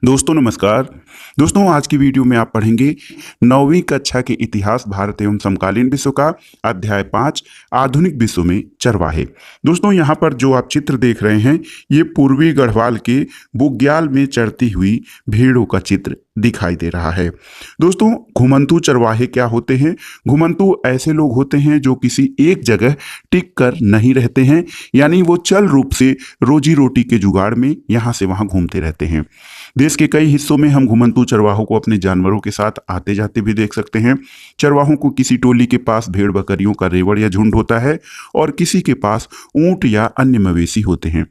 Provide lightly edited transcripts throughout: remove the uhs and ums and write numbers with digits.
दोस्तों नमस्कार। दोस्तों आज की वीडियो में आप पढ़ेंगे 9वीं कक्षा के इतिहास भारत एवं समकालीन विश्व का अध्याय 5 आधुनिक विश्व में चरवाहे। दोस्तों यहाँ पर जो आप चित्र देख रहे हैं ये पूर्वी गढ़वाल के बुग्याल में चरती हुई भेड़ों का चित्र दिखाई दे रहा है। दोस्तों घुमंतू चरवाहे क्या होते हैं? घुमंतू ऐसे लोग होते हैं जो किसी एक जगह टिक कर नहीं रहते हैं, यानी वो चल रूप से रोजी रोटी के जुगाड़ में यहाँ से वहाँ घूमते रहते हैं। देश के कई हिस्सों में हम घुमंतू चरवाहों को अपने जानवरों के साथ आते जाते भी देख सकते हैं। चरवाहों को किसी टोली के पास भेड़ बकरियों का रेवड़ या झुंड होता है और किसी के पास ऊंट या अन्य मवेशी होते हैं।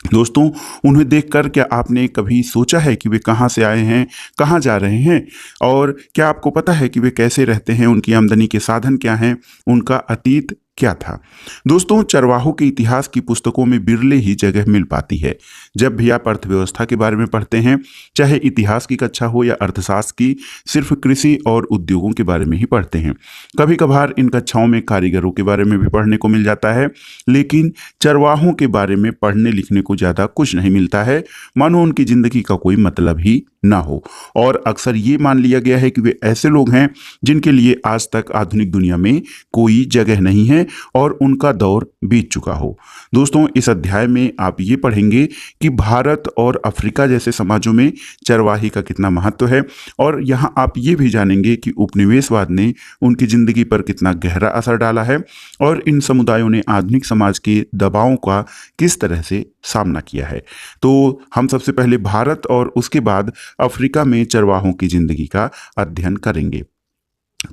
दोस्तों उन्हें देखकर क्या आपने कभी सोचा है कि वे कहाँ से आए हैं, कहाँ जा रहे हैं, और क्या आपको पता है कि वे कैसे रहते हैं, उनकी आमदनी के साधन क्या हैं, उनका अतीत क्या था? दोस्तों चरवाहों के इतिहास की पुस्तकों में बिरले ही जगह मिल पाती है। जब भी आप अर्थव्यवस्था के बारे में पढ़ते हैं, चाहे इतिहास की कक्षा हो या अर्थशास्त्र की, सिर्फ कृषि और उद्योगों के बारे में ही पढ़ते हैं। कभी कभार इन कक्षाओं में कारीगरों के बारे में भी पढ़ने को मिल जाता है, लेकिन चरवाहों के बारे में पढ़ने लिखने को ज़्यादा कुछ नहीं मिलता है, मानो उनकी जिंदगी का कोई मतलब ही ना हो। और अक्सर ये मान लिया गया है कि वे ऐसे लोग हैं जिनके लिए आज तक आधुनिक दुनिया में कोई जगह नहीं है और उनका दौर बीत चुका हो। दोस्तों इस अध्याय में आप ये पढ़ेंगे कि भारत और अफ्रीका जैसे समाजों में चरवाही का कितना महत्व है, और यहाँ आप ये भी जानेंगे कि उपनिवेशवाद ने उनकी जिंदगी पर कितना गहरा असर डाला है और इन समुदायों ने आधुनिक समाज के दबावों का किस तरह से सामना किया है। तो हम सबसे पहले भारत और उसके बाद अफ्रीका में चरवाहों की जिंदगी का अध्ययन करेंगे।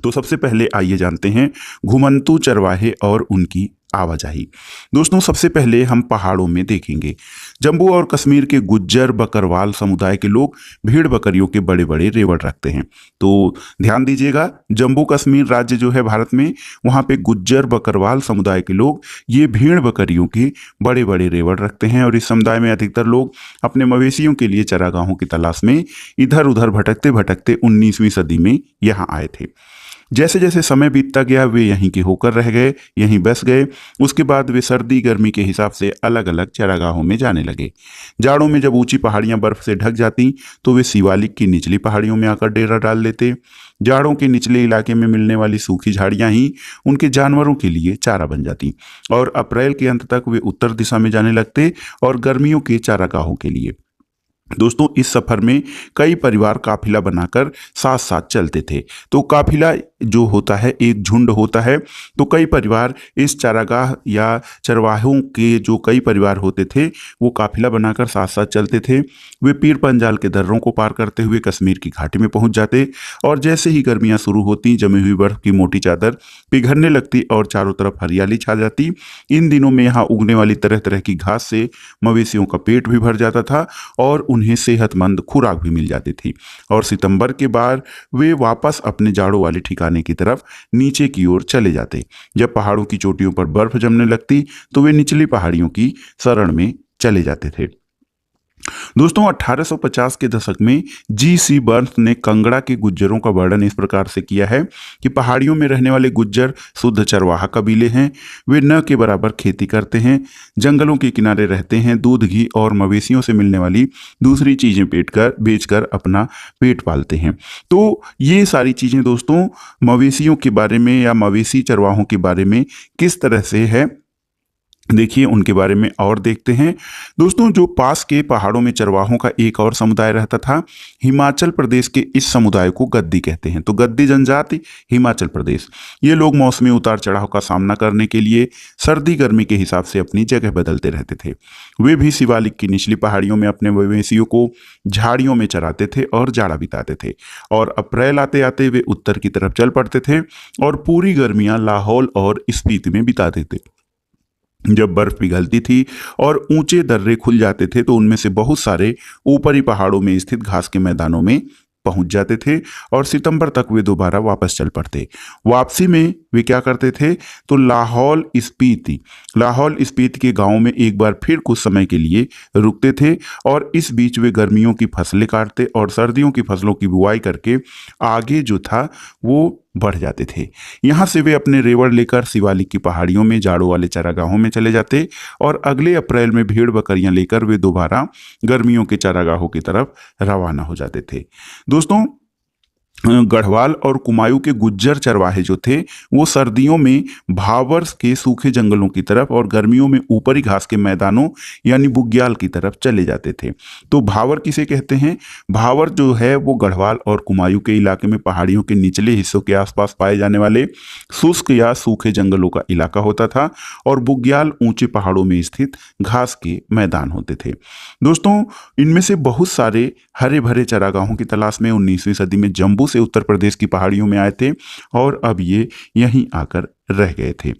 तो सबसे पहले आइए जानते हैं घुमंतू चरवाहे और उनकी आवाजाही। दोस्तों सबसे पहले हम पहाड़ों में देखेंगे। जम्मू और कश्मीर के गुज्जर बकरवाल समुदाय के लोग भेड़ बकरियों के बड़े बड़े रेवड़ रखते हैं। तो ध्यान दीजिएगा, जम्मू कश्मीर राज्य जो है भारत में, वहाँ पे गुज्जर बकरवाल समुदाय के लोग ये भेड़ बकरियों के बड़े बड़े रेवड़ रखते हैं, और इस समुदाय में अधिकतर लोग अपने मवेशियों के लिए चरागाहों की तलाश में इधर उधर भटकते भटकते 19वीं सदी में यहाँ आए थे। जैसे जैसे समय बीतता गया वे यहीं के होकर रह गए, यहीं बस गए। उसके बाद वे सर्दी गर्मी के हिसाब से अलग अलग चरागाहों में जाने लगे। जाड़ों में जब ऊंची पहाड़ियां बर्फ से ढक जाती तो वे शिवालिक की निचली पहाड़ियों में आकर डेरा डाल लेते। जाड़ों के निचले इलाके में मिलने वाली सूखी झाड़ियां ही उनके जानवरों के लिए चारा बन जाती, और अप्रैल के अंत तक वे उत्तर दिशा में जाने लगते और गर्मियों के चारागाहों के लिए। दोस्तों इस सफर में कई परिवार काफिला बनाकर साथ साथ चलते थे। तो काफिला जो होता है एक झुंड होता है, तो कई परिवार इस चारागाह या चरवाहों के जो कई परिवार होते थे वो काफिला बनाकर साथ साथ चलते थे। वे पीर पंजाल के दर्रों को पार करते हुए कश्मीर की घाटी में पहुंच जाते, और जैसे ही गर्मियां शुरू होती जमी हुई बर्फ की मोटी चादर पिघलने लगती और चारों तरफ हरियाली छा जाती। इन दिनों में यहाँ उगने वाली तरह तरह की घास से मवेशियों का पेट भी भर जाता था और उन्हें सेहतमंद खुराक भी मिल जाती थी, और सितंबर के बाद वे वापस अपने जाड़ों वाले ठिकाने की तरफ नीचे की ओर चले जाते। जब पहाड़ों की चोटियों पर बर्फ जमने लगती तो वे निचली पहाड़ियों की शरण में चले जाते थे। दोस्तों 1850 के दशक में जी.सी. बर्न्स ने कंगड़ा के गुज्जरों का वर्णन इस प्रकार से किया है कि पहाड़ियों में रहने वाले गुज्जर शुद्ध चरवाहा कबीले हैं। वे न के बराबर खेती करते हैं, जंगलों के किनारे रहते हैं, दूध घी और मवेशियों से मिलने वाली दूसरी चीज़ें बेचकर अपना पेट पालते हैं। तो ये सारी चीज़ें दोस्तों मवेशियों के बारे में या मवेशी चरवाहों के बारे में किस तरह से है, देखिए उनके बारे में और देखते हैं। दोस्तों जो पास के पहाड़ों में चरवाहों का एक और समुदाय रहता था। हिमाचल प्रदेश के इस समुदाय को गद्दी कहते हैं। तो गद्दी जनजाति हिमाचल प्रदेश, ये लोग मौसमी उतार चढ़ाव का सामना करने के लिए सर्दी गर्मी के हिसाब से अपनी जगह बदलते रहते थे। वे भी शिवालिक की निचली पहाड़ियों में अपने मवेशियों को झाड़ियों में चराते थे और जाड़ा बिताते थे, और अप्रैल आते आते वे उत्तर की तरफ चल पड़ते थे और पूरी गर्मियां लाहौल और स्पीति में बिताते थे। जब बर्फ पिघलती थी और ऊंचे दर्रे खुल जाते थे तो उनमें से बहुत सारे ऊपरी पहाड़ों में स्थित घास के मैदानों में पहुंच जाते थे, और सितंबर तक वे दोबारा वापस चल पड़ते। वापसी में वे क्या करते थे, तो लाहौल स्पीति के गांवों में एक बार फिर कुछ समय के लिए रुकते थे, और इस बीच वे गर्मियों की फसलें काटते और सर्दियों की फसलों की बुआई करके आगे जो था वो बढ़ जाते थे। यहाँ से वे अपने रेवड़ लेकर शिवालिक की पहाड़ियों में जाड़ों वाले चारागाहों में चले जाते और अगले अप्रैल में भेड़ बकरियां लेकर वे दोबारा गर्मियों के चारागाहों की तरफ रवाना हो जाते थे। दोस्तों, गढ़वाल और कुमायूं के गुज्जर चरवाहे जो थे वो सर्दियों में भावर के सूखे जंगलों की तरफ और गर्मियों में ऊपरी घास के मैदानों यानी बुग्याल की तरफ चले जाते थे। तो भावर किसे कहते हैं? भावर जो है वो गढ़वाल और कुमायूं के इलाके में पहाड़ियों के निचले हिस्सों के आसपास पाए जाने वाले शुष्क या सूखे जंगलों का इलाका होता था और बुग्याल ऊंचे पहाड़ों में स्थित घास के मैदान होते थे। दोस्तों, इनमें से बहुत सारे हरे भरे चरागाहों की तलाश में 19वीं सदी में जम्बू से उत्तर प्रदेश की पहाड़ियों में आए थे और अब ये यहीं आकर रह गए थे।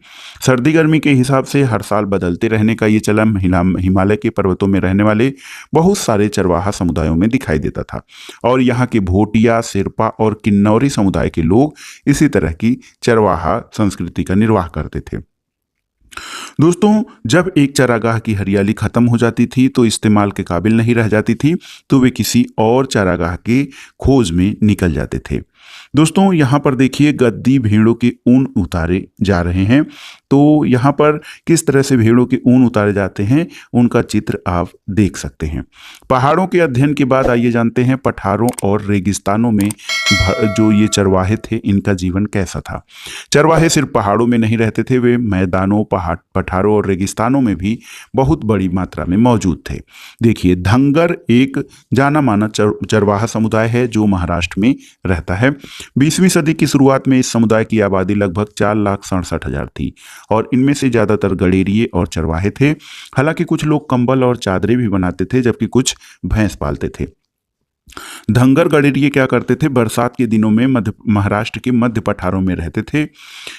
सर्दी गर्मी के हिसाब से हर साल बदलते रहने का ये चलन हिमालय के पर्वतों में रहने वाले बहुत सारे चरवाहा समुदायों में दिखाई देता था और यहाँ के भोटिया, शेरपा और किन्नौरी समुदाय के लोग इसी तरह की चरवाहा संस्कृति का निर्वाह करते थे। दोस्तों, जब एक चारागाह की हरियाली खत्म हो जाती थी तो इस्तेमाल के काबिल नहीं रह जाती थी तो वे किसी और चारागाह की खोज में निकल जाते थे। दोस्तों, यहाँ पर देखिए गद्दी भेड़ों के ऊन उतारे जा रहे हैं। तो यहाँ पर किस तरह से भेड़ों के ऊन उतारे जाते हैं उनका चित्र आप देख सकते हैं। पहाड़ों के अध्ययन के बाद आइए जानते हैं पठारों और रेगिस्तानों में जो ये चरवाहे थे इनका जीवन कैसा था। चरवाहे सिर्फ पहाड़ों में नहीं रहते थे, वे मैदानों, पठारों और रेगिस्तानों में भी बहुत बड़ी मात्रा में मौजूद थे। देखिए, धंगर एक जाना माना चरवाहा समुदाय है जो महाराष्ट्र में रहता है। 20वीं सदी की शुरुआत में इस समुदाय की आबादी लगभग 4,67,000 थी और इनमें से ज्यादातर गडेरिये और चरवाहे थे। हालांकि कुछ लोग कंबल और चादरें भी बनाते थे जबकि कुछ भैंस पालते थे। धंगर गडेरिये क्या करते थे? बरसात के दिनों में महाराष्ट्र के मध्य पठारों में रहते थे।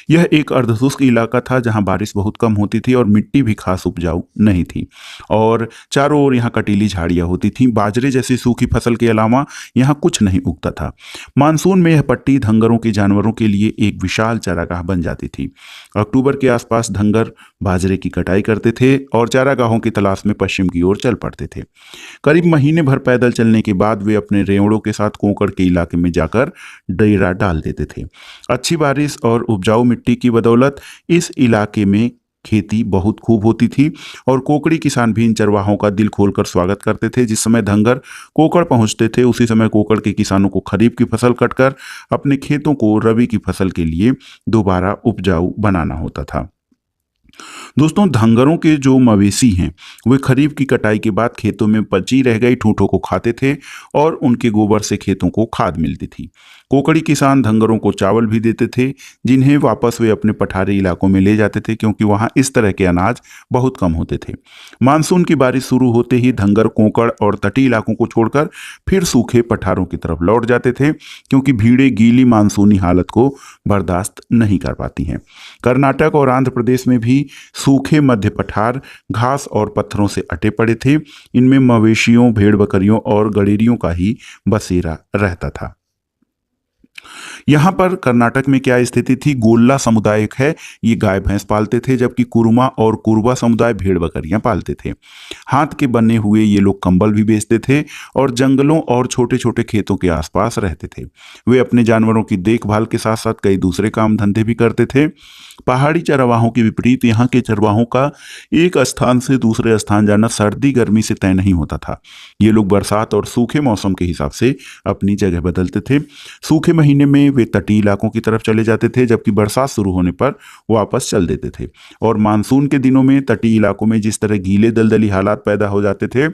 यह एक अर्धशुष्क इलाका था जहां बारिश बहुत कम होती थी और मिट्टी भी खास उपजाऊ नहीं थी और चारों ओर यहां कटीली झाड़ियां होती थीं। बाजरे जैसी सूखी फसल के अलावा यहां कुछ नहीं उगता था। मानसून में यह पट्टी धंगरों के जानवरों के लिए एक विशाल चारागाह बन जाती थी। अक्टूबर के आसपास धंगर बाजरे की कटाई करते थे और चारागाहों की तलाश में पश्चिम की ओर चल पड़ते थे। करीब महीने भर पैदल चलने के बाद वे अपने रेवड़ों के साथ कोकड़ के इलाके में जाकर डेरा डाल देते थे। अच्छी बारिश और उपजाऊ मिट्टी की बदौलत इस इलाके में खेती बहुत खूब होती थी और कोकड़ी किसान भी इन चरवाहों का दिल खोलकर स्वागत करते थे। जिस समय धंगर कोकड़ पहुंचते थे उसी समय कोकड़ के किसानों को खरीफ की फसल कटकर अपने खेतों को रबी की फसल के लिए दोबारा उपजाऊ बनाना होता था। दोस्तों, धंगरों के जो मवेशी हैं वे खरीफ की कटाई के बाद खेतों में बची रह गई ठूंठों को खाते थे और उनके गोबर से खेतों को खाद मिलती थी। कोकड़ी किसान धंगरों को चावल भी देते थे जिन्हें वापस वे अपने पठारी इलाकों में ले जाते थे क्योंकि वहां इस तरह के अनाज बहुत कम होते थे। मानसून की बारिश शुरू होते ही धंगर कोकड़ और तटीय इलाकों को छोड़कर फिर सूखे पठारों की तरफ लौट जाते थे क्योंकि भीड़ें गीली मानसूनी हालत को बर्दाश्त नहीं कर पाती हैं। कर्नाटक और आंध्र प्रदेश में भी सूखे मध्य पठार घास और पत्थरों से अटे पड़े थे। इनमें मवेशियों, भेड़ बकरियों और गडेरियों का ही बसेरा रहता था। यहाँ पर कर्नाटक में क्या स्थिति थी? गोल्ला समुदाय एक है, ये गाय भैंस पालते थे जबकि कुरुमा और कुरुबा समुदाय भेड़ बकरियां पालते थे। हाथ के बने हुए ये लोग कंबल भी बेचते थे और जंगलों और छोटे छोटे खेतों के आसपास रहते थे। वे अपने जानवरों की देखभाल के साथ साथ कई दूसरे काम धंधे भी करते थे। पहाड़ी चरवाहों के विपरीत यहाँ के चरवाहों का एक स्थान से दूसरे स्थान जाना सर्दी गर्मी से तय नहीं होता था। ये लोग बरसात और सूखे मौसम के हिसाब से अपनी जगह बदलते थे। सूखे महीने में वे तटीय इलाकों की तरफ चले जाते थे जबकि बरसात शुरू होने पर वापस चल देते थे और मानसून के दिनों में तटीय इलाकों में जिस तरह गीले दलदली हालात पैदा हो जाते थे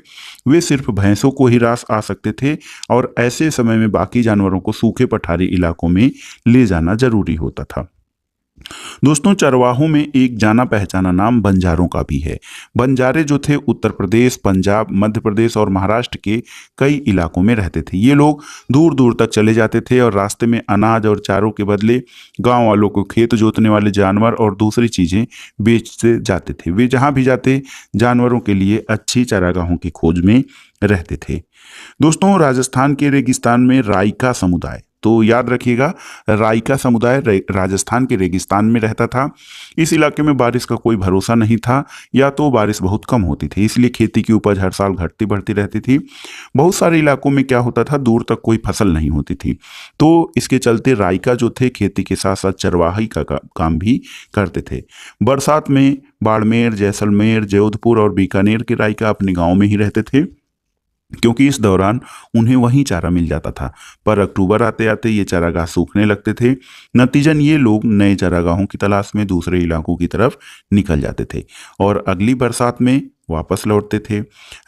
वे सिर्फ भैंसों को ही रास आ सकते थे और ऐसे समय में बाकी जानवरों को सूखे पठारी इलाकों में ले जाना जरूरी होता था। दोस्तों, चरवाहों में एक जाना पहचाना नाम बंजारों का भी है। बंजारे जो थे उत्तर प्रदेश, पंजाब, मध्य प्रदेश और महाराष्ट्र के कई इलाकों में रहते थे। ये लोग दूर दूर तक चले जाते थे और रास्ते में अनाज और चारों के बदले गांव वालों को खेत जोतने वाले जानवर और दूसरी चीजें बेचते जाते थे। वे जहां भी जाते जानवरों के लिए अच्छी चारागाहों की खोज में रहते थे। दोस्तों, राजस्थान के रेगिस्तान में राइका समुदाय, तो याद रखिएगा, राइका समुदाय राजस्थान के रेगिस्तान में रहता था। इस इलाके में बारिश का कोई भरोसा नहीं था, या तो बारिश बहुत कम होती थी, इसलिए खेती की उपज हर साल घटती बढ़ती रहती थी। बहुत सारे इलाकों में क्या होता था, दूर तक कोई फसल नहीं होती थी। तो इसके चलते राइका जो थे खेती के साथ साथ चरवाही का काम भी करते थे। बरसात में बाड़मेर, जैसलमेर, जोधपुर और बीकानेर के राइका अपने गांव में ही रहते थे, क्योंकि इस दौरान उन्हें वहीं चारा मिल जाता था। पर अक्टूबर आते आते ये चारागाह सूखने लगते थे। नतीजन ये लोग नए चारागाहों की तलाश में दूसरे इलाकों की तरफ निकल जाते थे और अगली बरसात में वापस लौटते थे।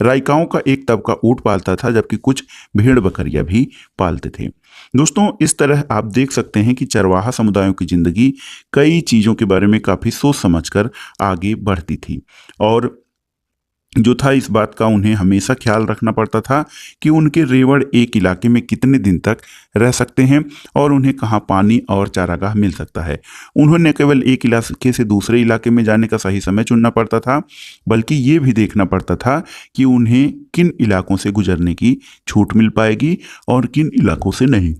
राइकाओं का एक तबका ऊंट पालता था, जबकि कुछ भेड़ बकरियां भी पालते थे। दोस्तों, इस तरह आप देख सकते हैं कि चरवाहा समुदायों की जिंदगी कई चीज़ों के बारे में काफ़ी सोच समझकर आगे बढ़ती थी, और जो था इस बात का उन्हें हमेशा ख्याल रखना पड़ता था कि उनके रेवड़ एक इलाके में कितने दिन तक रह सकते हैं और उन्हें कहाँ पानी और चारागाह मिल सकता है। उन्होंने केवल एक इलाके से दूसरे इलाके में जाने का सही समय चुनना पड़ता था, बल्कि ये भी देखना पड़ता था कि उन्हें किन इलाकों से गुजरने की छूट मिल पाएगी और किन इलाकों से नहीं।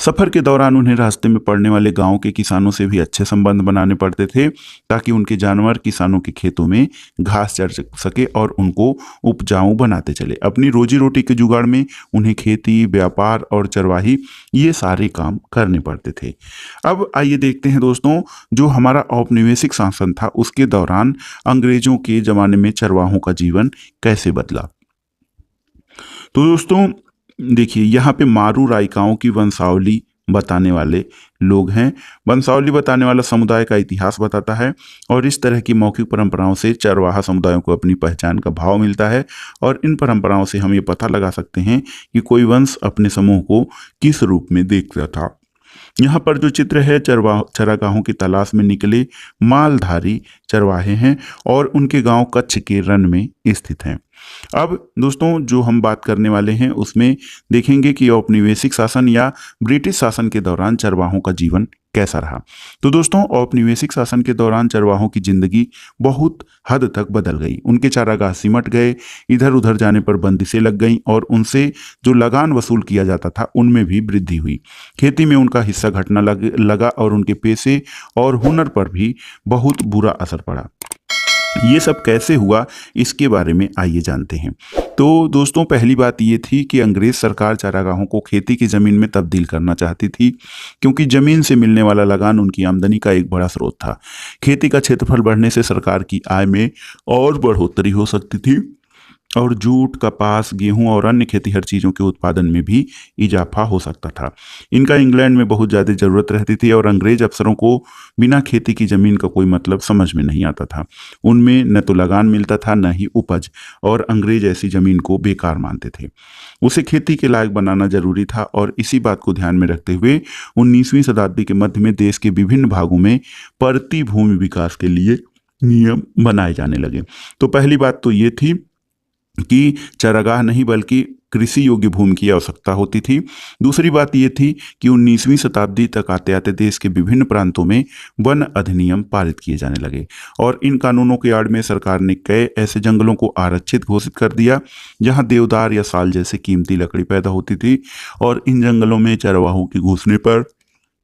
सफर के दौरान उन्हें रास्ते में पड़ने वाले गांव के किसानों से भी अच्छे संबंध बनाने पड़ते थे, ताकि उनके जानवर किसानों के खेतों में घास चर सके और उनको उपजाऊ बनाते चले। अपनी रोजी रोटी के जुगाड़ में उन्हें खेती, व्यापार और चरवाही ये सारे काम करने पड़ते थे। अब आइए देखते हैं दोस्तों, जो हमारा औपनिवेशिक शासन था उसके दौरान अंग्रेजों के जमाने में चरवाहों का जीवन कैसे बदला। तो दोस्तों देखिए, यहाँ पे मारू राइकाओं की वंशावली बताने वाले लोग हैं। वंशावली बताने वाला समुदाय का इतिहास बताता है, और इस तरह की मौखिक परंपराओं से चरवाहा समुदायों को अपनी पहचान का भाव मिलता है, और इन परंपराओं से हम ये पता लगा सकते हैं कि कोई वंश अपने समूह को किस रूप में देखता था। यहाँ पर जो चित्र है, चरागाहों की तलाश में निकले मालधारी चरवाहे हैं, और उनके गांव कच्छ के रन में स्थित हैं। अब दोस्तों, जो हम बात करने वाले हैं उसमें देखेंगे कि औपनिवेशिक शासन या ब्रिटिश शासन के दौरान चरवाहों का जीवन कैसा रहा। तो दोस्तों, औपनिवेशिक शासन के दौरान चरवाहों की जिंदगी बहुत हद तक बदल गई। उनके चारागाह सिमट गए, इधर उधर जाने पर बंदिशें लग गईं, और उनसे जो लगान वसूल किया जाता था उनमें भी वृद्धि हुई। खेती में उनका हिस्सा घटना लगा, और उनके पेशे और हुनर पर भी बहुत बुरा असर पड़ा। ये सब कैसे हुआ, इसके बारे में आइए जानते हैं। तो दोस्तों, पहली बात ये थी कि अंग्रेज सरकार चारागाहों को खेती की ज़मीन में तब्दील करना चाहती थी, क्योंकि ज़मीन से मिलने वाला लगान उनकी आमदनी का एक बड़ा स्रोत था। खेती का क्षेत्रफल बढ़ने से सरकार की आय में और बढ़ोतरी हो सकती थी, और जूट, कपास, गेहूं और अन्य खेतीहर चीज़ों के उत्पादन में भी इजाफा हो सकता था। इनका इंग्लैंड में बहुत ज़्यादा ज़रूरत रहती थी, और अंग्रेज अफसरों को बिना खेती की ज़मीन का कोई मतलब समझ में नहीं आता था। उनमें न तो लगान मिलता था, न ही उपज, और अंग्रेज ऐसी ज़मीन को बेकार मानते थे। उसे खेती के लायक बनाना जरूरी था, और इसी बात को ध्यान में रखते हुए 19वीं शताब्दी के मध्य में देश के विभिन्न भागों में परती भूमि विकास के लिए नियम बनाए जाने लगे। तो पहली बात तो ये थी कि चारागाह नहीं बल्कि कृषि योग्य भूमि की आवश्यकता होती थी। दूसरी बात ये थी कि 19वीं शताब्दी तक आते आते देश के विभिन्न प्रांतों में वन अधिनियम पारित किए जाने लगे, और इन कानूनों के आड़ में सरकार ने कई ऐसे जंगलों को आरक्षित घोषित कर दिया जहां देवदार या साल जैसे कीमती लकड़ी पैदा होती थी, और इन जंगलों में चरवाहों के घुसने पर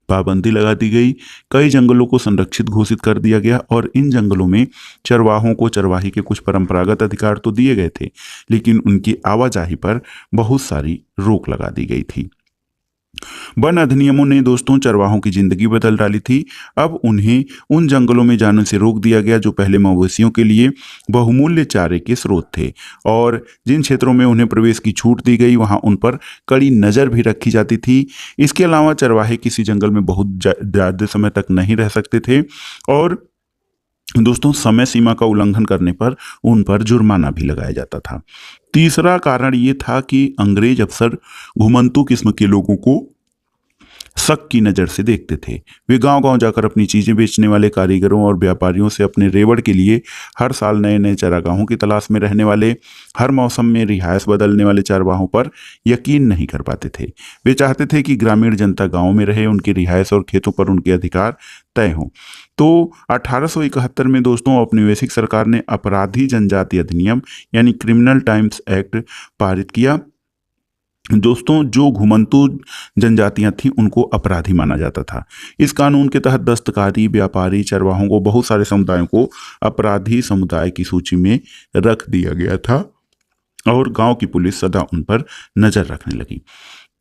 पाबंदी लगा दी गई। कई जंगलों को संरक्षित घोषित कर दिया गया, और इन जंगलों में चरवाहों को चरवाही के कुछ परंपरागत अधिकार तो दिए गए थे, लेकिन उनकी आवाजाही पर बहुत सारी रोक लगा दी गई थी। वन अधिनियमों ने दोस्तों चरवाहों की जिंदगी बदल डाली थी। अब उन्हें उन जंगलों में जाने से रोक दिया गया जो पहले मवेशियों के लिए बहुमूल्य चारे के स्रोत थे, और जिन क्षेत्रों में उन्हें प्रवेश की छूट दी गई वहां उन पर कड़ी नज़र भी रखी जाती थी। इसके अलावा चरवाहे किसी जंगल में बहुत ज़्यादा समय तक नहीं रह सकते थे, और दोस्तों समय सीमा का उल्लंघन करने पर उन पर जुर्माना भी लगाया जाता था। तीसरा कारण ये था कि अंग्रेज अफसर घुमंतू किस्म के लोगों को शक की नज़र से देखते थे। वे गांव-गांव जाकर अपनी चीज़ें बेचने वाले कारीगरों और व्यापारियों से अपने रेवड़ के लिए हर साल नए नए चारागाहों की तलाश में रहने वाले, हर मौसम में रिहायश बदलने वाले चरवाहों पर यकीन नहीं कर पाते थे। वे चाहते थे कि ग्रामीण जनता गाँव में रहे, उनकी रिहायश और खेतों पर उनके अधिकार तय हों। तो 1871 में दोस्तों औपनिवेशिक सरकार ने अपराधी जनजाति अधिनियम यानी क्रिमिनल टाइम्स एक्ट पारित किया, दोस्तों जो घुमंतु जनजातियां थीं उनको अपराधी माना जाता था। इस कानून के तहत दस्तकारी, व्यापारी, चरवाहों को, बहुत सारे समुदायों को अपराधी समुदाय की सूची में रख दिया गया था और गांव की पुलिस सदा उन पर नजर रखने लगी।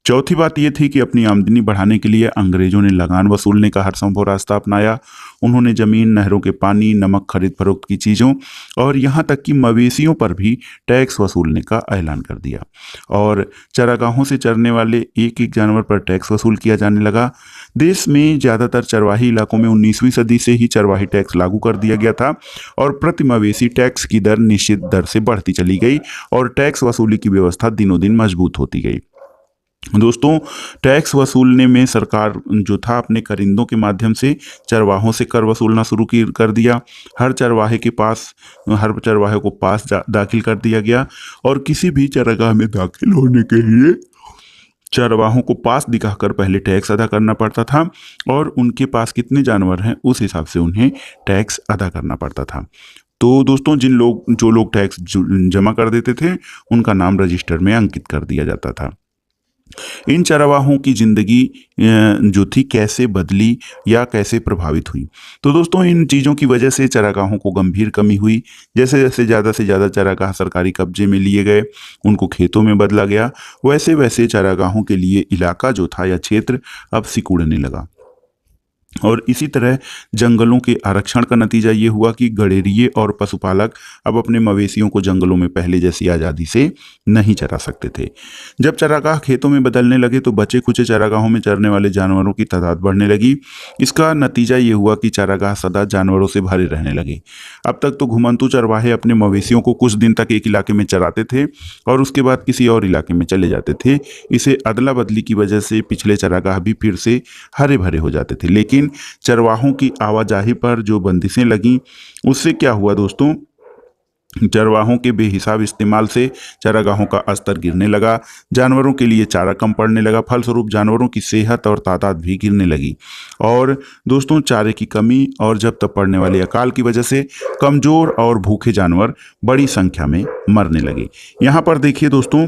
चौथी बात यह थी कि अपनी आमदनी बढ़ाने के लिए अंग्रेजों ने लगान वसूलने का हर संभव रास्ता अपनाया। उन्होंने जमीन, नहरों के पानी, नमक, खरीद फरोख्त की चीज़ों और यहाँ तक कि मवेशियों पर भी टैक्स वसूलने का ऐलान कर दिया। और चरागाहों से चरने वाले एक एक जानवर पर टैक्स वसूल किया जाने लगा। देश में ज़्यादातर चरवाही इलाकों में 19वीं सदी से ही चरवाही टैक्स लागू कर दिया गया था और प्रति मवेशी टैक्स की दर निश्चित दर से बढ़ती चली गई और टैक्स वसूली की व्यवस्था दिनों दिन मजबूत होती गई। दोस्तों टैक्स वसूलने में सरकार जो था अपने करिंदों के माध्यम से चरवाहों से कर वसूलना शुरू कर दिया। हर चरवाहे को पास दाखिल कर दिया गया और किसी भी चरागाह में दाखिल होने के लिए चरवाहों को पास दिखाकर पहले टैक्स अदा करना पड़ता था और उनके पास कितने जानवर हैं उस हिसाब से उन्हें टैक्स अदा करना पड़ता था। तो दोस्तों जो लोग टैक्स जमा कर देते थे उनका नाम रजिस्टर में अंकित कर दिया जाता था। इन चरवाहों की जिंदगी जो थी कैसे बदली या कैसे प्रभावित हुई, तो दोस्तों इन चीज़ों की वजह से चरागाहों को गंभीर कमी हुई। जैसे जैसे ज़्यादा से ज़्यादा चरागाह सरकारी कब्जे में लिए गए, उनको खेतों में बदला गया, वैसे वैसे चरागाहों के लिए इलाका जो था या क्षेत्र अब सिकुड़ने लगा। और इसी तरह जंगलों के आरक्षण का नतीजा ये हुआ कि गड़ेरिये और पशुपालक अब अपने मवेशियों को जंगलों में पहले जैसी आज़ादी से नहीं चरा सकते थे। जब चरागाह खेतों में बदलने लगे तो बचे खुचे चरागाहों में चरने वाले जानवरों की तादाद बढ़ने लगी। इसका नतीजा ये हुआ कि चरागाह सदा जानवरों से भरे रहने लगे। अब तक तो घुमंतु चरवाहे अपने मवेशियों को कुछ दिन तक एक इलाके में चराते थे और उसके बाद किसी और इलाके में चले जाते थे। इसे अदला बदली की वजह से पिछले चरागाह भी फिर से हरे भरे हो जाते थे। लेकिन चरवाहों की आवाजाही पर जो बंदिशें लगीं उससे क्या हुआ दोस्तों, चरवाहों के बेहिसाब इस्तेमाल से चरागाहों का स्तर गिरने लगा, जानवरों के लिए चारा कम पड़ने लगा, फलस्वरूप जानवरों की सेहत और तादाद भी गिरने लगी। और दोस्तों चारे की कमी और जब तक पड़ने वाले अकाल की वजह से कमजोर और भूखे जानवर बड़ी संख्या में मरने लगे। यहाँ पर देखिए दोस्तों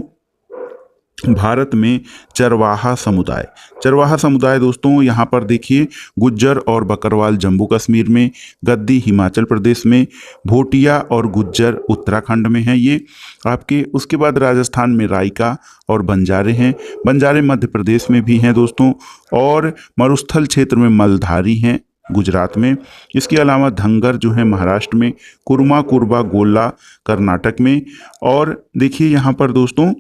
भारत में चरवाहा समुदाय दोस्तों यहाँ पर देखिए गुज्जर और बकरवाल जम्मू कश्मीर में, गद्दी हिमाचल प्रदेश में, भोटिया और गुज्जर उत्तराखंड में हैं ये आपके। उसके बाद राजस्थान में राइका और बंजारे हैं, बंजारे मध्य प्रदेश में भी हैं दोस्तों, और मरुस्थल क्षेत्र में मलधारी हैं गुजरात में। इसके अलावा धंगर जो है महाराष्ट्र में, कुरमा कुरबा गोला कर्नाटक में। और देखिए यहाँ पर दोस्तों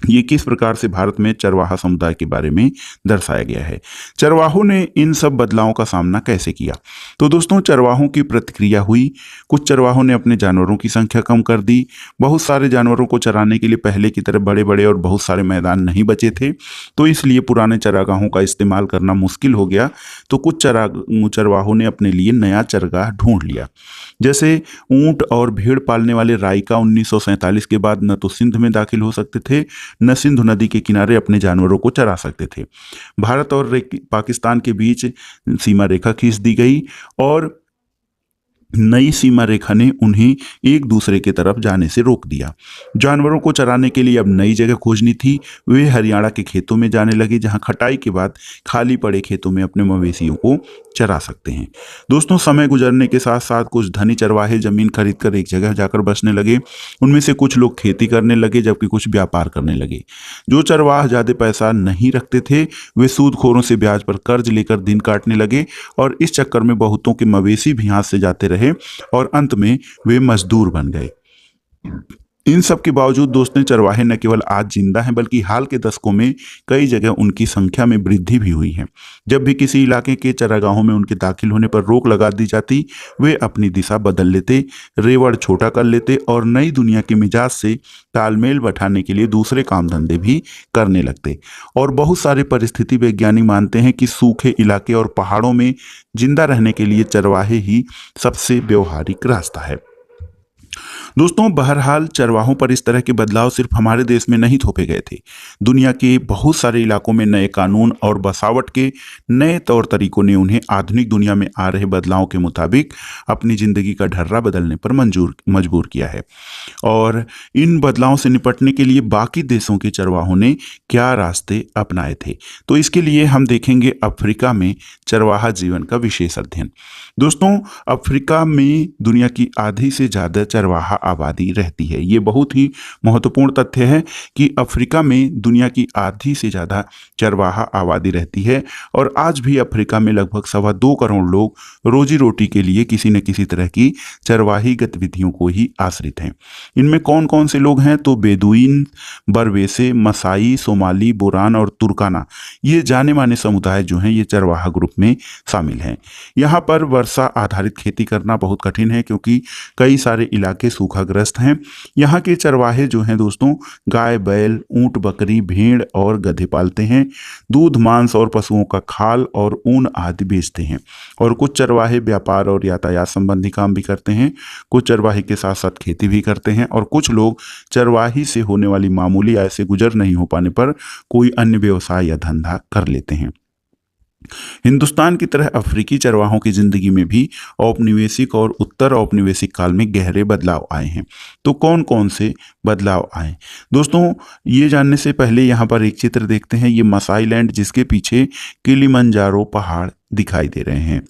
ये किस प्रकार से भारत में चरवाहा समुदाय के बारे में दर्शाया गया है। चरवाहों ने इन सब बदलावों का सामना कैसे किया, तो दोस्तों चरवाहों की प्रतिक्रिया हुई। कुछ चरवाहों ने अपने जानवरों की संख्या कम कर दी। बहुत सारे जानवरों को चराने के लिए पहले की तरह बड़े बड़े और बहुत सारे मैदान नहीं बचे थे, तो इसलिए पुराने चरागाहों का इस्तेमाल करना मुश्किल हो गया। तो कुछ चरवाहों ने अपने लिए नया चरगाह ढूंढ लिया। जैसे ऊंट और भेड़ पालने वाले राइका 1947 के बाद न तो सिंध में दाखिल हो सकते थे न सिंधु नदी के किनारे अपने जानवरों को चरा सकते थे। भारत और पाकिस्तान के बीच सीमा रेखा खींच दी गई और नई सीमा रेखा ने उन्हें एक दूसरे की तरफ जाने से रोक दिया। जानवरों को चराने के लिए अब नई जगह खोजनी थी। वे हरियाणा के खेतों में जाने लगे जहां खटाई के बाद खाली पड़े खेतों में अपने मवेशियों को चरा सकते हैं। दोस्तों समय गुजरने के साथ साथ कुछ धनी चरवाहे जमीन खरीदकर एक जगह जाकर बसने लगे। उनमें से कुछ लोग खेती करने लगे जबकि कुछ व्यापार करने लगे। जो चरवाह ज्यादा पैसा नहीं रखते थे वे सूदखोरों से ब्याज पर कर्ज लेकर दिन काटने लगे और इस चक्कर में बहुतों के मवेशी भी हाथ से जाते रहे और अंत में वे मजदूर बन गए। इन सब के बावजूद दोस्तों चरवाहे न केवल आज जिंदा हैं बल्कि हाल के दशकों में कई जगह उनकी संख्या में वृद्धि भी हुई है। जब भी किसी इलाके के चरागाहों में उनके दाखिल होने पर रोक लगा दी जाती वे अपनी दिशा बदल लेते, रेवड़ छोटा कर लेते और नई दुनिया के मिजाज से तालमेल बैठाने के लिए दूसरे काम धंधे भी करने लगते। और बहुत सारे परिस्थिति वैज्ञानिक मानते हैं कि सूखे इलाके और पहाड़ों में जिंदा रहने के लिए चरवाहे ही सबसे व्यवहारिक रास्ता है। दोस्तों बहरहाल चरवाहों पर इस तरह के बदलाव सिर्फ हमारे देश में नहीं थोपे गए थे। दुनिया के बहुत सारे इलाकों में नए कानून और बसावट के नए तौर तरीकों ने उन्हें आधुनिक दुनिया में आ रहे बदलावों के मुताबिक अपनी जिंदगी का ढर्रा बदलने पर मजबूर किया है। और इन बदलावों से निपटने के लिए बाकी देशों के चरवाहों ने क्या रास्ते अपनाए थे, तो इसके लिए हम देखेंगे अफ्रीका में चरवाहा जीवन का विशेष अध्ययन। दोस्तों अफ्रीका में दुनिया की आधी से ज़्यादा चरवाहा आबादी रहती है। ये बहुत ही महत्वपूर्ण तथ्य है कि अफ्रीका में दुनिया की आधी से ज़्यादा चरवाहा आबादी रहती है और आज भी अफ्रीका में लगभग 2.25 करोड़ लोग रोजी रोटी के लिए किसी न किसी तरह की चरवाही गतिविधियों को ही आश्रित हैं। इनमें कौन कौन से लोग हैं, तो बेदुइन, बरवेसे, मसाई, सोमाली, बोरान और तुर्काना, ये जाने माने समुदाय जो हैं ये चरवाहा ग्रुप में शामिल हैं। यहाँ पर वर्षा आधारित खेती करना बहुत कठिन है क्योंकि कई सारे इलाके सूखाग्रस्त हैं। यहाँ के चरवाहे जो हैं दोस्तों गाय, बैल, ऊंट, बकरी, भेड़ और गधे पालते हैं। दूध, मांस और पशुओं का खाल और ऊन आदि बेचते हैं। और कुछ चरवाहे व्यापार और यातायात संबंधी काम भी करते हैं। कुछ चरवाहे के साथ साथ खेती भी करते हैं और कुछ लोग चरवाही से होने वाली मामूली आय से गुजर नहीं हो पाने पर कोई अन्य व्यवसाय या धंधा कर लेते हैं। हिंदुस्तान की तरह अफ्रीकी चरवाहों की जिंदगी में भी औपनिवेशिक और उत्तर औपनिवेशिक काल में गहरे बदलाव आए हैं। तो कौन कौन से बदलाव आए दोस्तों, ये जानने से पहले यहाँ पर एक चित्र देखते हैं। ये मसाई लैंड जिसके पीछे किलिमंजारो पहाड़ दिखाई दे रहे हैं।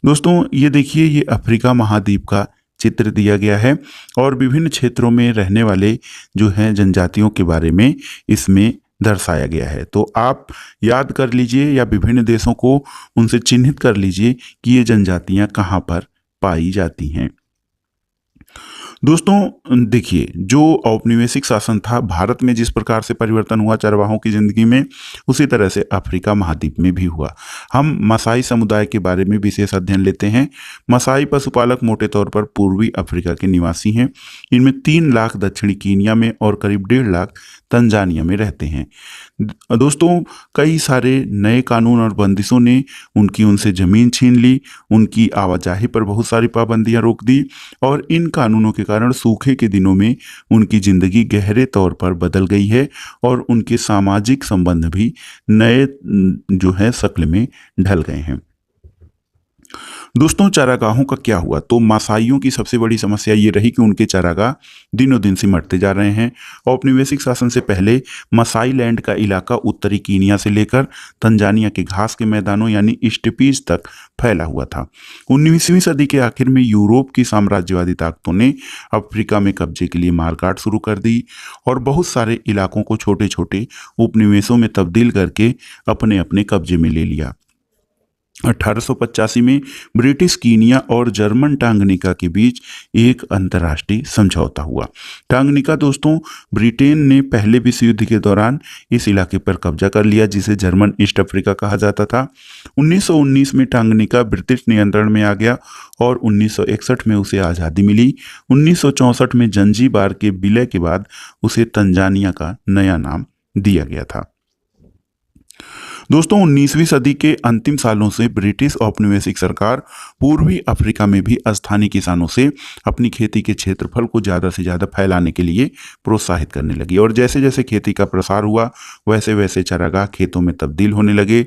दोस्तों ये देखिए, ये अफ्रीका महाद्वीप का चित्र दिया गया है और विभिन्न क्षेत्रों में रहने वाले जो हैं जनजातियों के बारे में इसमें दर्शाया गया है। तो आप याद कर लीजिए या विभिन्न देशों को उनसे चिन्हित कर लीजिए कि ये जनजातियां कहाँ पर पाई जाती हैं। दोस्तों देखिए, जो औपनिवेशिक शासन था भारत में जिस प्रकार से परिवर्तन हुआ चरवाहों की जिंदगी में, उसी तरह से अफ्रीका महाद्वीप में भी हुआ। हम मसाई समुदाय के बारे में विशेष अध्ययन लेते हैं। मसाई पशुपालक मोटे तौर पर पूर्वी अफ्रीका के निवासी हैं। इनमें 3 लाख दक्षिणी कीनिया में और करीब 1.5 लाख तंजानिया में रहते हैं। दोस्तों कई सारे नए कानून और बंदिशों ने उनसे ज़मीन छीन ली, उनकी आवाजाही पर बहुत सारी पाबंदियां रोक दी और इन कानूनों के कारण सूखे के दिनों में उनकी ज़िंदगी गहरे तौर पर बदल गई है और उनके सामाजिक संबंध भी नए जो है शक्ल में ढल गए हैं। दोस्तों चारागाहों का क्या हुआ, तो मासाइयों की सबसे बड़ी समस्या ये रही कि उनके चारागाह दिनों दिन सिमटते जा रहे हैं। औपनिवेशिक शासन से पहले मसाई लैंड का इलाका उत्तरी कीनिया से लेकर तंजानिया के घास के मैदानों यानी स्टेपीज तक फैला हुआ था। 19वीं सदी के आखिर में यूरोप की साम्राज्यवादी ताकतों ने अफ्रीका में कब्जे के लिए मारकाट शुरू कर दी और बहुत सारे इलाकों को छोटे छोटे उपनिवेशों में तब्दील करके अपने अपने कब्जे में ले लिया। 1885 में ब्रिटिश कीनिया और जर्मन टांगनिका के बीच एक अंतर्राष्ट्रीय समझौता हुआ। टांगनिका दोस्तों ब्रिटेन ने पहले विश्व युद्ध के दौरान इस इलाके पर कब्जा कर लिया जिसे जर्मन ईस्ट अफ्रीका कहा जाता था। 1919 में टांगनिका ब्रिटिश नियंत्रण में आ गया और 1961 में उसे आज़ादी मिली। 1964 में जंजीबार के विलय के बाद उसे तंजानिया का नया नाम दिया गया था। दोस्तों 19वीं सदी के अंतिम सालों से ब्रिटिश औपनिवेशिक सरकार पूर्वी अफ्रीका में भी स्थानीय किसानों से अपनी खेती के क्षेत्रफल को ज़्यादा से ज़्यादा फैलाने के लिए प्रोत्साहित करने लगी और जैसे जैसे खेती का प्रसार हुआ वैसे वैसे चारागाह खेतों में तब्दील होने लगे।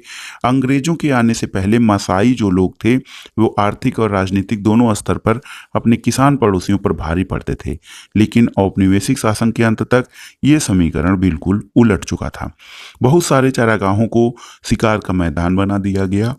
अंग्रेजों के आने से पहले मसाई जो लोग थे वो आर्थिक और राजनीतिक दोनों स्तर पर अपने किसान पड़ोसियों पर भारी पड़ते थे, लेकिन औपनिवेशिक शासन के अंत तक ये समीकरण बिल्कुल उलट चुका था। बहुत सारे चारागाहों को शिकार का मैदान बना दिया गया।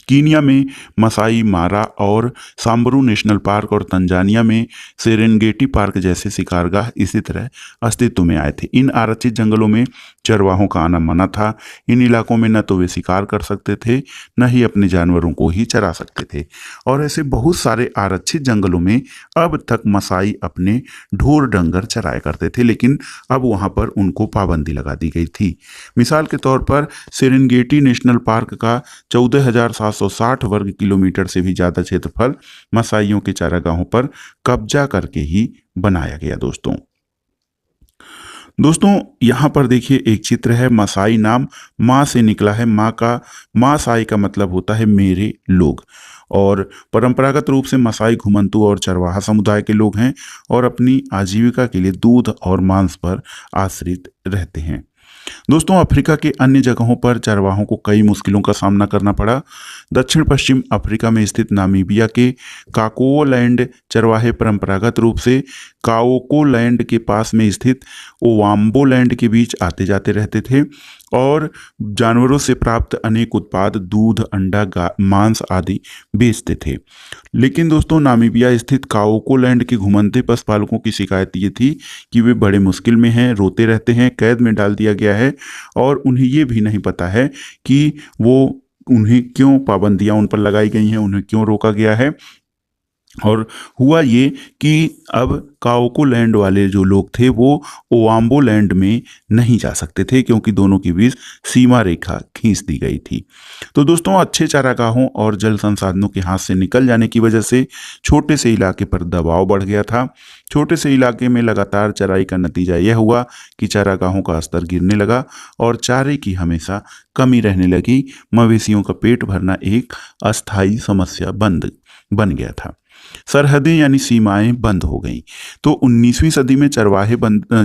कीनिया में मसाई मारा और सांबरू नेशनल पार्क और तंजानिया में सेरेंगेटी पार्क जैसे शिकारगाह इसी तरह अस्तित्व में आए थे। इन आरक्षित जंगलों में चरवाहों का आना मना था। इन इलाकों में न तो वे शिकार कर सकते थे न ही अपने जानवरों को ही चरा सकते थे और ऐसे बहुत सारे आरक्षित जंगलों में अब तक मसाई अपने ढोर डंगर चराया करते थे, लेकिन अब वहाँ पर उनको पाबंदी लगा दी गई थी। मिसाल के तौर पर सेरेंगेटी नेशनल पार्क का 14,760 वर्ग किलोमीटर से भी ज़्यादा क्षेत्रफल मसाइयों के चारागाहों पर कब्जा करके ही बनाया गया। दोस्तों यहाँ पर देखिए एक चित्र है, मासाई नाम माँ से निकला है। माँ का मासाई का मतलब होता है मेरे लोग, और परंपरागत रूप से मसाई घुमंतू और चरवाहा समुदाय के लोग हैं और अपनी आजीविका के लिए दूध और मांस पर आश्रित रहते हैं। दोस्तों अफ्रीका के अन्य जगहों पर चरवाहों को कई मुश्किलों का सामना करना पड़ा। दक्षिण पश्चिम अफ्रीका में स्थित नामीबिया के काकोलैंड चरवाहे परंपरागत रूप से काओकोलैंड के पास में स्थित ओवाम्बोलैंड के बीच आते जाते रहते थे और जानवरों से प्राप्त अनेक उत्पाद दूध, अंडा, मांस आदि बेचते थे। लेकिन दोस्तों नामीबिया स्थित काओकोलैंड के घुमंते पशुपालकों की शिकायत ये थी कि वे बड़े मुश्किल में हैं, रोते रहते हैं, कैद में डाल दिया गया है और उन्हें ये भी नहीं पता है कि उन्हें क्यों पाबंदियां उन पर लगाई गई हैं, उन्हें क्यों रोका गया है। और हुआ ये कि अब काओकोलैंड वाले जो लोग थे वो ओवाम्बोलैंड में नहीं जा सकते थे क्योंकि दोनों के बीच सीमा रेखा खींच दी गई थी। तो दोस्तों अच्छे चारागाहों और जल संसाधनों के हाथ से निकल जाने की वजह से छोटे से इलाके पर दबाव बढ़ गया था। छोटे से इलाके में लगातार चराई का नतीजा यह हुआ कि चारागाहों का स्तर गिरने लगा और चारे की हमेशा कमी रहने लगी। मवेशियों का पेट भरना एक अस्थायी समस्या बन गया था। सरहदें यानी सीमाएं बंद हो गईं। तो 19वीं सदी में चरवाहे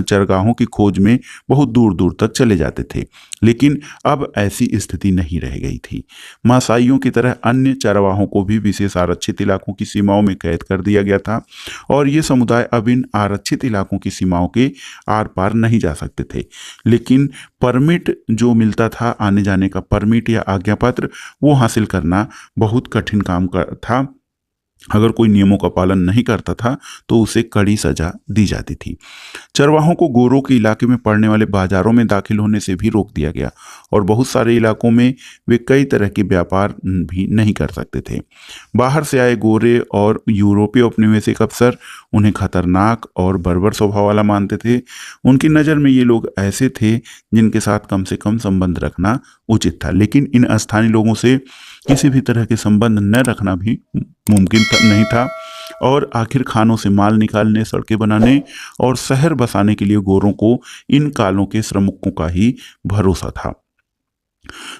चरगाहों की खोज में बहुत दूर दूर तक चले जाते थे, लेकिन अब ऐसी स्थिति नहीं रह गई थी। मासाइयों की तरह अन्य चरवाहों को भी विशेष आरक्षित इलाकों की सीमाओं में कैद कर दिया गया था और ये समुदाय अब इन आरक्षित इलाकों की सीमाओं के आर पार नहीं जा सकते थे। लेकिन परमिट जो मिलता था, आने जाने का परमिट या आज्ञा पत्र, वो हासिल करना बहुत कठिन काम था। अगर कोई नियमों का पालन नहीं करता था तो उसे कड़ी सजा दी जाती थी। चरवाहों को गोरों के इलाके में पड़ने वाले बाजारों में दाखिल होने से भी रोक दिया गया और बहुत सारे इलाकों में वे कई तरह के व्यापार भी नहीं कर सकते थे। बाहर से आए गोरे और यूरोपीय औपनिवेशिक अफसर उन्हें खतरनाक और बर्बर स्वभाव वाला मानते थे। उनकी नज़र में ये लोग ऐसे थे जिनके साथ कम से कम संबंध रखना उचित था, लेकिन इन स्थानीय लोगों से किसी भी तरह के संबंध न रखना भी मुमकिन नहीं था। और आखिर खानों से माल निकालने, सड़कें बनाने और शहर बसाने के लिए गोरों को इन कालों के श्रमिकों का ही भरोसा था।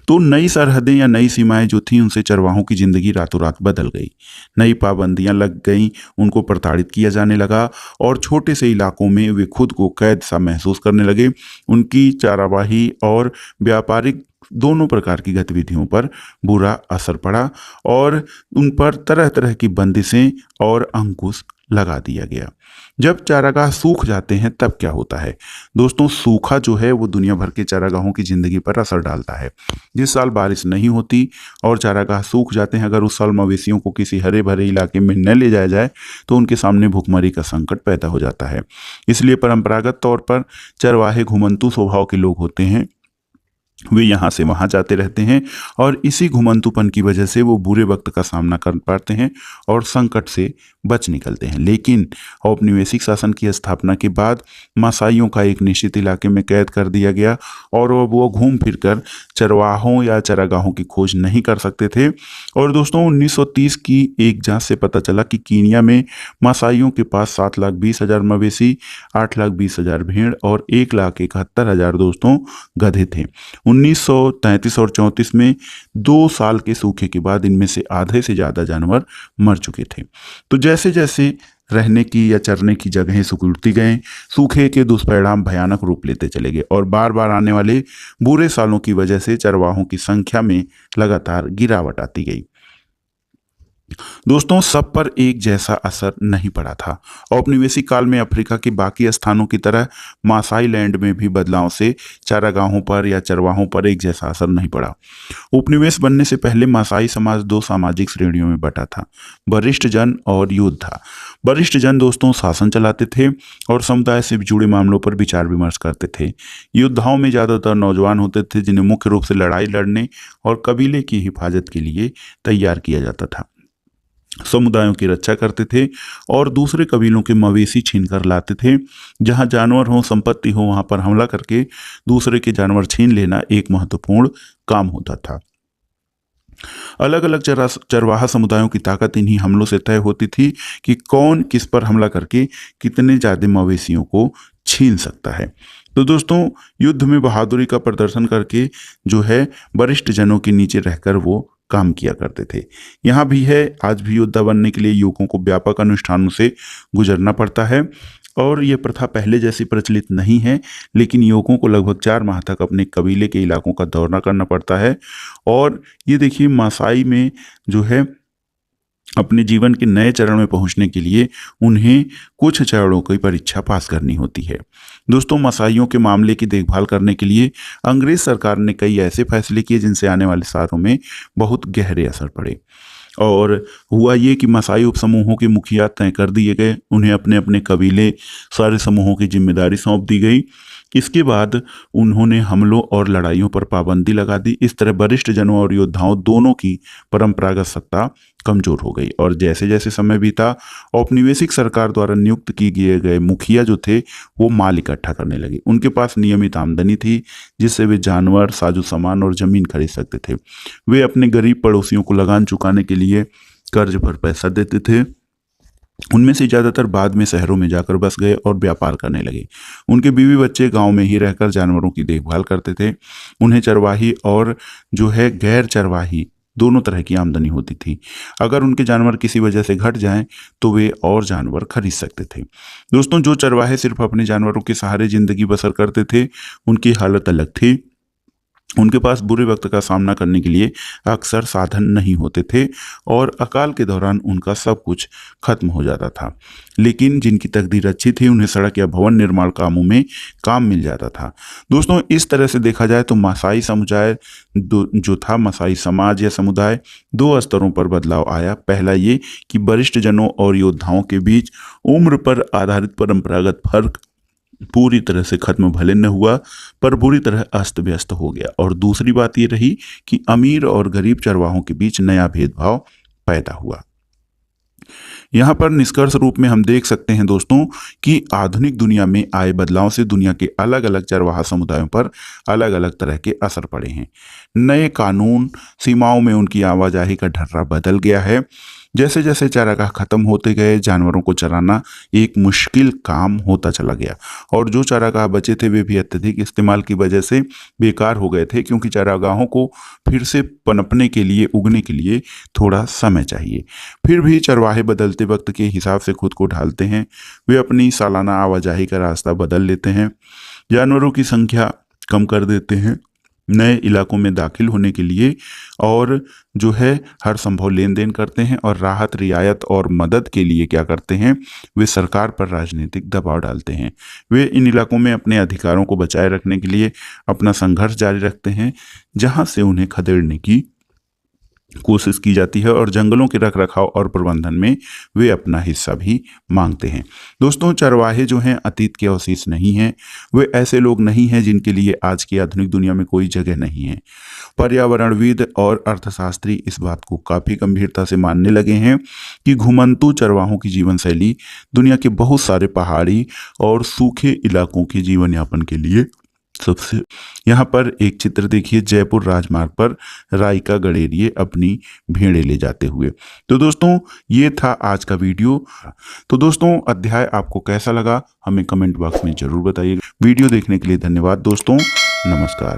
तो नई सरहदें या नई सीमाएं जो थीं उनसे चरवाहों की जिंदगी रातों रात बदल गई। नई पाबंदियां लग गईं, उनको प्रताड़ित किया जाने लगा और छोटे से इलाकों में वे खुद को कैद सा महसूस करने लगे। उनकी चारावाही और व्यापारिक दोनों प्रकार की गतिविधियों पर बुरा असर पड़ा और उन पर तरह तरह की बंदिशें और अंकुश लगा दिया गया। जब चारागाह सूख जाते हैं तब क्या होता है दोस्तों? सूखा जो है वो दुनिया भर के चारागाहों की जिंदगी पर असर डालता है। जिस साल बारिश नहीं होती और चारागाह सूख जाते हैं, अगर उस साल मवेशियों को किसी हरे भरे इलाके में न ले जाया जाए तो उनके सामने भुखमरी का संकट पैदा हो जाता है। इसलिए परंपरागत तौर पर चरवाहे घुमंतू स्वभाव के लोग होते हैं। वे यहाँ से वहाँ जाते रहते हैं और इसी घुमंतूपन की वजह से वो बुरे वक्त का सामना कर पाते हैं और संकट से बच निकलते हैं। लेकिन औपनिवेशिक शासन की स्थापना के बाद मासाइयों का एक निश्चित इलाके में कैद कर दिया गया और वो घूम फिर कर चरवाहों या चरागाहों की खोज नहीं कर सकते थे। और दोस्तों 1930 की एक जांच से पता चला कि कीनिया में मासाइयों के पास 7,20,000 मवेशी, 8,20,000 भेड़ और 1,71,000 दोस्तों गधे थे। 1933 और 34 में 2 साल के सूखे के बाद इनमें से आधे से ज़्यादा जानवर मर चुके थे। तो जैसे जैसे रहने की या चरने की जगहें सिकुड़ती गए, सूखे के दुष्परिणाम भयानक रूप लेते चले गए और बार बार आने वाले बुरे सालों की वजह से चरवाहों की संख्या में लगातार गिरावट आती गई। दोस्तों सब पर एक जैसा असर नहीं पड़ा था। औपनिवेशिक काल में अफ्रीका के बाकी स्थानों की तरह मासाई लैंड में भी बदलाव से चारागाहों पर या चरवाहों पर एक जैसा असर नहीं पड़ा। उपनिवेश बनने से पहले मासाई समाज 2 सामाजिक श्रेणियों में बटा था, वरिष्ठ जन और योद्धा। वरिष्ठ जन दोस्तों शासन चलाते थे और समुदाय से जुड़े मामलों पर विचार विमर्श करते थे। योद्धाओं में ज़्यादातर नौजवान होते थे जिन्हें मुख्य रूप से लड़ाई लड़ने और कबीले की हिफाजत के लिए तैयार किया जाता था। समुदायों की रक्षा करते थे और दूसरे कबीलों के मवेशी छीन कर लाते थे। जहां जानवर हो, संपत्ति हो, वहां पर हमला करके दूसरे के जानवर छीन लेना एक महत्वपूर्ण काम होता था। अलग अलग चरवाहा समुदायों की ताकत इन्हीं हमलों से तय होती थी कि कौन किस पर हमला करके कितने ज्यादा मवेशियों को छीन सकता है। तो दोस्तों युद्ध में बहादुरी का प्रदर्शन करके जो है वरिष्ठ जनों के नीचे रहकर वो काम किया करते थे। यहाँ भी है, आज भी योद्धा बनने के लिए युवकों को व्यापक अनुष्ठानों से गुजरना पड़ता है और ये प्रथा पहले जैसी प्रचलित नहीं है, लेकिन युवकों को लगभग 4 माह तक अपने कबीले के इलाकों का दौरा करना पड़ता है। और ये देखिए, मासाई में जो है अपने जीवन के नए चरण में पहुंचने के लिए उन्हें कुछ चरणों की परीक्षा पास करनी होती है। दोस्तों, मसाइयों के मामले की देखभाल करने के लिए अंग्रेज सरकार ने कई ऐसे फैसले किए जिनसे आने वाले सालों में बहुत गहरे असर पड़े। और हुआ ये कि मसाई उपसमूहों के मुखिया तय कर दिए गए, उन्हें अपने अपने कबीले सारे समूहों की जिम्मेदारी सौंप दी गई। इसके बाद उन्होंने हमलों और लड़ाइयों पर पाबंदी लगा दी। इस तरह वरिष्ठ जनों और योद्धाओं दोनों की परंपरागत सत्ता कमजोर हो गई और जैसे जैसे समय बीता, औपनिवेशिक सरकार द्वारा नियुक्त किए गए मुखिया जो थे वो माल इकट्ठा करने लगे। उनके पास नियमित आमदनी थी जिससे वे जानवर, साजो सामान और जमीन खरीद सकते थे। वे अपने गरीब पड़ोसियों को लगान चुकाने के लिए कर्ज पर पैसा देते थे। उनमें से ज़्यादातर बाद में शहरों में जाकर बस गए और व्यापार करने लगे। उनके बीवी बच्चे गांव में ही रहकर जानवरों की देखभाल करते थे। उन्हें चरवाही और जो है गैर चरवाही दोनों तरह की आमदनी होती थी। अगर उनके जानवर किसी वजह से घट जाएं तो वे और जानवर खरीद सकते थे। दोस्तों, जो चरवाहे सिर्फ अपने जानवरों के सहारे जिंदगी बसर करते थे, उनकी हालत अलग थी। उनके पास बुरे वक्त का सामना करने के लिए अक्सर साधन नहीं होते थे और अकाल के दौरान उनका सब कुछ खत्म हो जाता था। लेकिन जिनकी तकदीर अच्छी थी, उन्हें सड़क या भवन निर्माण कामों में काम मिल जाता था। दोस्तों, इस तरह से देखा जाए तो मसाई समुदाय जो था, मसाई समाज या समुदाय, 2 स्तरों पर बदलाव आया। पहला ये कि वरिष्ठ जनों और योद्धाओं के बीच उम्र पर आधारित परंपरागत फर्क पूरी तरह से खत्म भले न हुआ पर बुरी तरह अस्त व्यस्त हो गया। और दूसरी बात ये रही कि अमीर और गरीब चरवाहों के बीच नया भेदभाव पैदा हुआ। यहाँ पर निष्कर्ष रूप में हम देख सकते हैं दोस्तों कि आधुनिक दुनिया में आए बदलाव से दुनिया के अलग अलग चरवाहा समुदायों पर अलग अलग तरह के असर पड़े हैं। नए कानून, सीमाओं में उनकी आवाजाही का ढर्रा बदल गया है। जैसे जैसे चारागाह खत्म होते गए, जानवरों को चराना एक मुश्किल काम होता चला गया और जो चारागाह बचे थे वे भी अत्यधिक इस्तेमाल की वजह से बेकार हो गए थे, क्योंकि चारागाहों को फिर से पनपने के लिए, उगने के लिए थोड़ा समय चाहिए। फिर भी चरवाहे बदलते वक्त के हिसाब से खुद को ढालते हैं। वे अपनी सालाना आवाजाही का रास्ता बदल लेते हैं, जानवरों की संख्या कम कर देते हैं नए इलाकों में दाखिल होने के लिए, और जो है हर संभव लेन देन करते हैं और राहत, रियायत और मदद के लिए क्या करते हैं, वे सरकार पर राजनीतिक दबाव डालते हैं। वे इन इलाकों में अपने अधिकारों को बचाए रखने के लिए अपना संघर्ष जारी रखते हैं, जहां से उन्हें खदेड़ने की कोशिश की जाती है और जंगलों के रखरखाव और प्रबंधन में वे अपना हिस्सा भी मांगते हैं। दोस्तों, चरवाहे जो हैं अतीत के अवशेष नहीं हैं। वे ऐसे लोग नहीं हैं जिनके लिए आज की आधुनिक दुनिया में कोई जगह नहीं है। पर्यावरणविद और अर्थशास्त्री इस बात को काफ़ी गंभीरता से मानने लगे हैं कि घुमंतू चरवाहों की जीवन शैली दुनिया के बहुत सारे पहाड़ी और सूखे इलाकों के जीवन यापन के लिए सबसे। यहाँ पर एक चित्र देखिए, जयपुर राजमार्ग पर राइका गडेरिए अपनी भेड़ें ले जाते हुए। तो दोस्तों, ये था आज का वीडियो। तो दोस्तों, अध्याय आपको कैसा लगा हमें कमेंट बॉक्स में जरूर बताइएगा। वीडियो देखने के लिए धन्यवाद दोस्तों, नमस्कार।